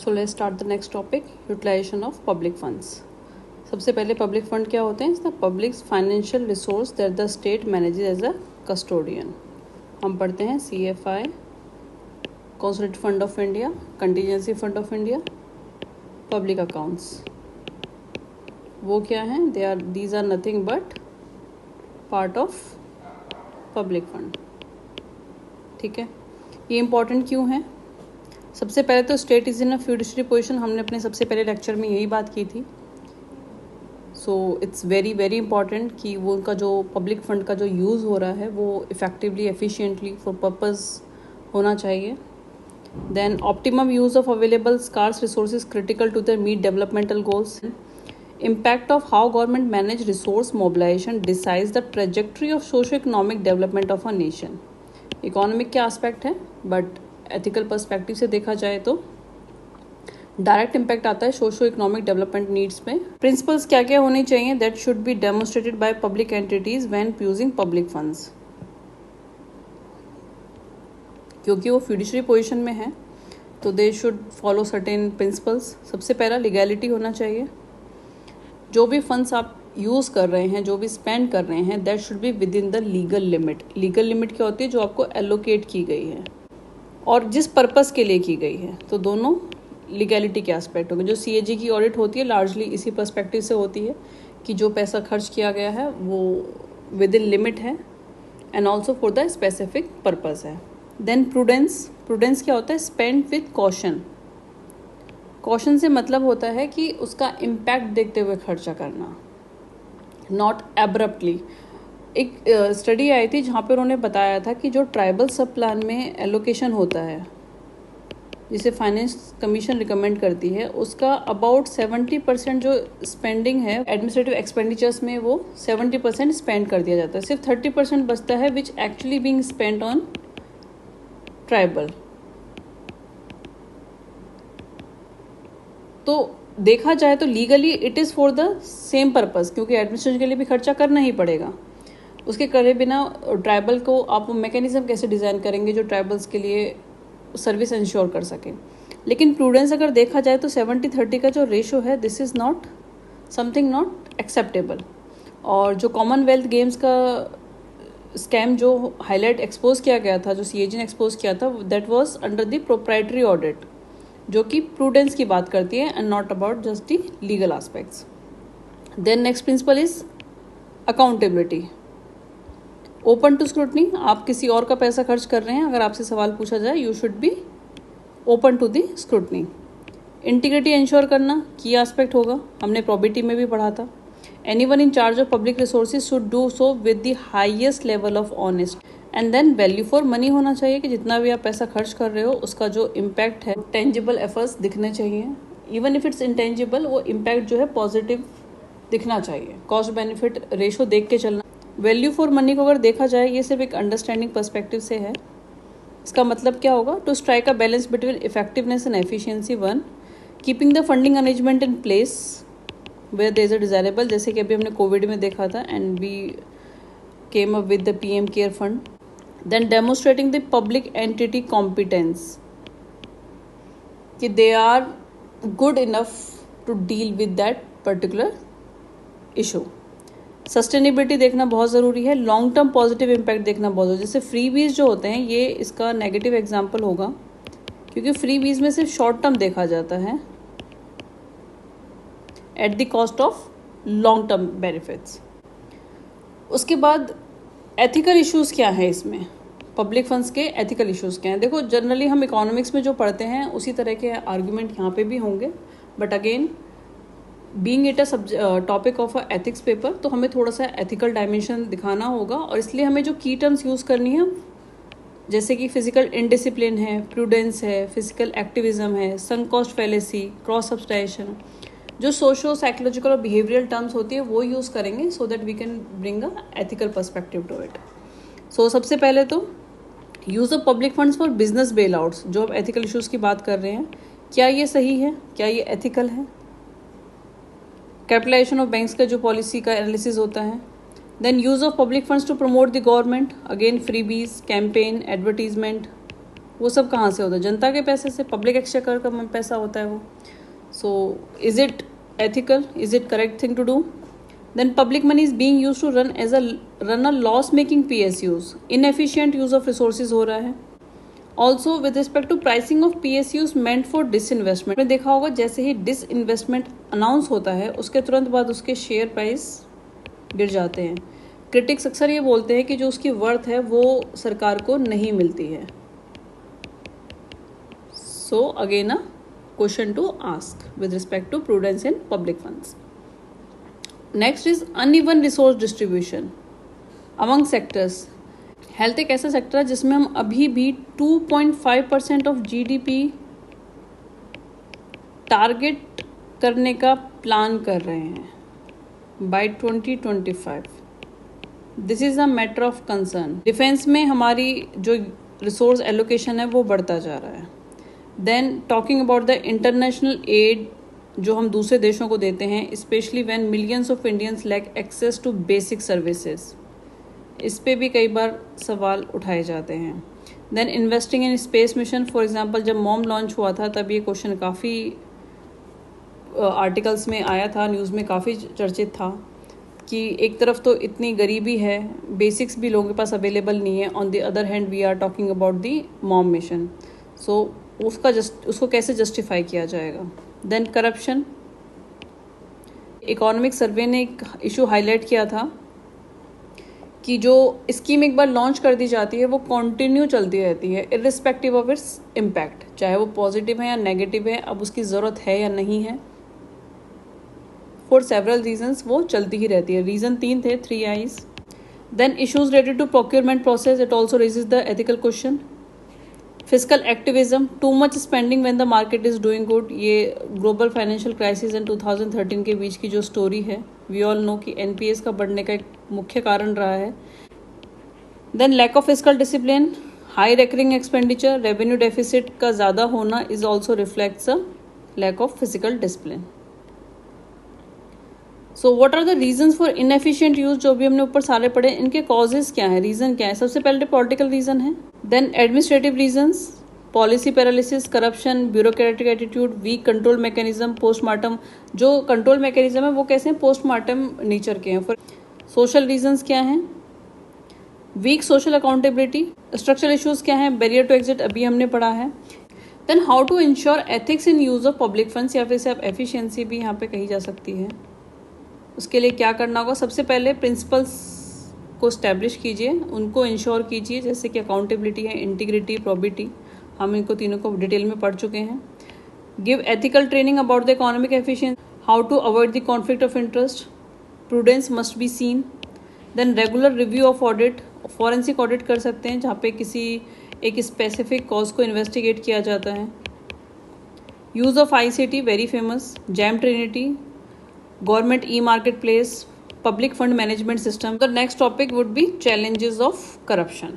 So let's start the next topic, utilization of public funds. सबसे पहले public fund क्या होते हैं? The public financial resource that the state manages as a custodian. हम पढ़ते हैं CFI, consolidated fund of India, contingency fund of India, public accounts. वो क्या हैं? These are nothing but part of public fund. ठीक है, ये इम्पॉर्टेंट क्यों है? सबसे पहले तो state is in a fiduciary position, हमने अपने सबसे पहले लेक्चर में यही बात की थी। So it's very very important कि वो उनका जो पब्लिक फंड का जो यूज़ हो रहा है वो इफ़ेक्टिवली एफिशिएंटली फॉर पर्पस होना चाहिए। Then optimum use of available scarce resources critical to the meet developmental goals. Impact of how government manage resource mobilization decides the trajectory of socio economic development of a nation. Economic के aspect है, but ethical perspective से देखा जाए तो direct impact आता है socio economic development needs में। Principles क्या क्या होने चाहिए? That should be demonstrated by public entities when using public funds. क्योंकि वो फ्यूडिशरी पोजीशन में है तो they should follow certain principles. सबसे पहला लीगैलिटी होना चाहिए। जो भी फंड्स आप यूज़ कर रहे हैं, जो भी स्पेंड कर रहे हैं, that should be with in the legal limit. Legal limit क्या होती है? जो आपको एलोकेट की गई है और जिस पर्पस के लिए की गई है। तो दोनों लीगैलिटी के एस्पेक्ट होंगे। जो CAG की ऑडिट होती है लार्जली इसी पर्सपेक्टिव से होती है कि जो पैसा खर्च किया गया है वो विद इन लिमिट है and also for the specific purpose है। Then prudence. प्रूडेंस क्या होता है? Spend with caution. कॉशन से मतलब होता है कि उसका इम्पैक्ट देखते हुए खर्चा करना, नॉट एब्रप्टली। एक स्टडी आई थी जहाँ पे उन्होंने बताया था कि जो ट्राइबल सब प्लान में एलोकेशन होता है, जिसे फाइनेंस कमीशन रिकमेंड करती है, उसका अबाउट 70% जो स्पेंडिंग है एडमिनिस्ट्रेटिव एक्सपेंडिचर्स में, वो 70% स्पेंड कर दिया जाता है। सिर्फ 30% बचता है which actually being spent on tribal. तो देखा जाए तो legally it is for the same purpose, क्योंकि एडमिनिस्ट्रेशन के लिए भी खर्चा करना ही पड़ेगा। उसके करे बिना ट्राइबल को आप मैकेनिज्म कैसे डिज़ाइन करेंगे जो ट्राइबल्स के लिए सर्विस इंश्योर कर सके। लेकिन प्रूडेंस अगर देखा जाए तो 70-30 का जो रेशो है, this is not something not acceptable. और जो कॉमनवेल्थ गेम्स का स्कैम जो हाईलाइट एक्सपोज किया गया था, जो CAG ने एक्सपोज किया था, that was under the proprietary audit, जो कि प्रूडेंस की बात करती है and not about just the legal aspects. Then next principle is accountability. Open to scrutiny. आप किसी और का पैसा खर्च कर रहे हैं, अगर आपसे सवाल पूछा जाए, you should be open to the scrutiny. Integrity ensure करना की एस्पेक्ट होगा, हमने प्रोबिटी में भी पढ़ा था। Anyone in charge of public resources should do so with the highest level of honest. And then value for money होना चाहिए कि जितना भी आप पैसा खर्च कर रहे हो उसका जो इम्पैक्ट है, टेंजिबल एफर्ट्स दिखने चाहिए। इवन इफ इट्स इंटेंजिबल, वो इम्पैक्ट जो है पॉजिटिव दिखना चाहिए। कॉस्ट बेनिफिट रेशो देख के चलना। वैल्यू फॉर मनी को अगर देखा जाए, ये सिर्फ एक अंडरस्टैंडिंग पर्सपेक्टिव से है। इसका मतलब क्या होगा? To strike a balance between effectiveness and efficiency. One, keeping the funding arrangement in place where there is a desirable, जैसे कि अभी हमने कोविड में देखा था and we came up with the PM care fund. Then demonstrating the public entity competence, कि they are good enough to deal with that particular issue. Sustainability देखना बहुत ज़रूरी है। लॉन्ग टर्म पॉजिटिव इम्पैक्ट देखना बहुत ज़रूरी है। जैसे फ्रीबीज जो होते हैं, ये इसका नेगेटिव एग्जाम्पल होगा, क्योंकि फ्रीबीज में सिर्फ शॉर्ट टर्म देखा जाता है at the cost of long term benefits. उसके बाद एथिकल इश्यूज़ क्या है इसमें? पब्लिक फंड्स के एथिकल इश्यूज़ क्या हैं? देखो, जनरली हम इकोनॉमिक्स में जो पढ़ते हैं उसी तरह के आर्ग्यूमेंट यहाँ पे भी होंगे, but again being it a topic of a ethics paper, तो हमें थोड़ा सा एथिकल डायमेंशन दिखाना होगा। और इसलिए हमें जो की टर्म्स यूज़ करनी है, जैसे कि फिजिकल इनडिसिप्लिन है, प्रूडेंस है, फिजिकल एक्टिविज्म है, sunk cost fallacy, cross subsidisation, जो सोशो साइकोलॉजिकल और बिहेवियरल टर्म्स होती है वो यूज़ करेंगे, so that we can bring a ethical perspective to it. So सबसे पहले तो use of public funds for business bailouts, जो अब एथिकल इशूज़ की बात कर रहे हैं, क्या ये सही है? क्या ये एथिकल है? कैपिटलाइजेशन ऑफ बैंक्स का जो पॉलिसी का एनालिसिस होता है। Then use of public funds to promote the government, again freebies, campaign, advertisement, वो सब कहाँ से होता है? जनता के पैसे से, पब्लिक एक्सचेकर का पैसा होता है वो. So is it ethical? Is it correct thing to do? Then public money is being used to run a loss making PSUs. Inefficient use of resources हो रहा है. Also with respect to pricing of PSUs meant for disinvestment, आपने देखा होगा जैसे ही disinvestment announce होता है उसके तुरंत बाद उसके शेयर प्राइस गिर जाते हैं. क्रिटिक्स अक्सर ये बोलते हैं कि जो उसकी वर्थ है वो सरकार को नहीं मिलती है. So again question to ask with respect to prudence in public funds. Next is uneven resource distribution among sectors. Health एक ऐसा सेक्टर है जिसमें हम अभी भी 2.5% ऑफ GDP टारगेट करने का प्लान कर रहे हैं by 2025. This is a matter of concern. Defence में हमारी जो रिसोर्स एलोकेशन है वो बढ़ता जा रहा है. Then talking about the international aid जो हम दूसरे देशों को देते हैं, specially when millions of Indians lack access to basic services, इस पे भी कई बार सवाल उठाए जाते हैं. Then investing in space mission, for example जब मॉम लॉन्च हुआ था तब ये क्वेश्चन काफ़ी आर्टिकल्स में आया था, न्यूज़ में काफ़ी चर्चित था कि एक तरफ तो इतनी गरीबी है, बेसिक्स भी लोगों के पास अवेलेबल नहीं है, on the other hand we are talking about the MOM mission. So उसको कैसे जस्टिफाई किया जाएगा. देन करप्शन, इकोनॉमिक सर्वे ने एक इशू हाईलाइट किया था कि जो स्कीम एक बार लॉन्च कर दी जाती है वो कंटिन्यू चलती रहती है इर्रिस्पेक्टिव ऑफ इट्स इम्पैक्ट, चाहे वो पॉजिटिव है या नेगेटिव है, अब उसकी ज़रूरत है या नहीं है, फॉर सेवरल रीजंस वो चलती ही रहती है. रीज़न 3 थे, 3 I's. Then issues related to procurement process, it also raises the ethical question. Physical activism, too much spending when the market is doing good, ये ग्लोबल फाइनेंशियल क्राइसिस एंड 2013 के बीच की जो स्टोरी है, वी ऑल नो कि NPS का बढ़ने का एक मुख्य कारण रहा है. Then lack of physical discipline, high recurring expenditure, revenue deficit का ज़्यादा होना is also reflects a lack of physical discipline. So what are the reasons for inefficient use, जो भी हमने ऊपर सारे पढ़े, इनके कॉजेज क्या है, रीजन क्या है. सबसे पहले पॉलिटिकल रीजन है. Then administrative reasons, policy paralysis, corruption, bureaucratic attitude, weak control mechanism, postmortem. जो कंट्रोल मैकेनिज्म है वो कैसे हैं, पोस्टमार्टम नेचर के हैं. सोशल रीजंस क्या हैं, weak social accountability. Structural issues क्या हैं, बैरियर टू एग्जिट अभी हमने पढ़ा है. Then how to ensure ethics in use of public funds, या फिर से आप एफिशिएंसी भी यहाँ पे कही जा सकती है. उसके लिए क्या करना होगा, सबसे पहले प्रिंसिपल्स को स्टैब्लिश कीजिए, उनको इंश्योर कीजिए, जैसे कि अकाउंटेबिलिटी है, इंटीग्रिटी, प्रोबिटी, हम इनको तीनों को डिटेल में पढ़ चुके हैं. Give ethical training about the economic efficiency, how to avoid the conflict of interest, prudence must be seen. Then regular review of audit, forensic audit कर सकते हैं जहाँ पे किसी एक स्पेसिफिक कॉज को इन्वेस्टिगेट किया जाता है. Use of ICT, very famous, jam Trinity, government e-marketplace, public fund management system. The next topic would be challenges of corruption.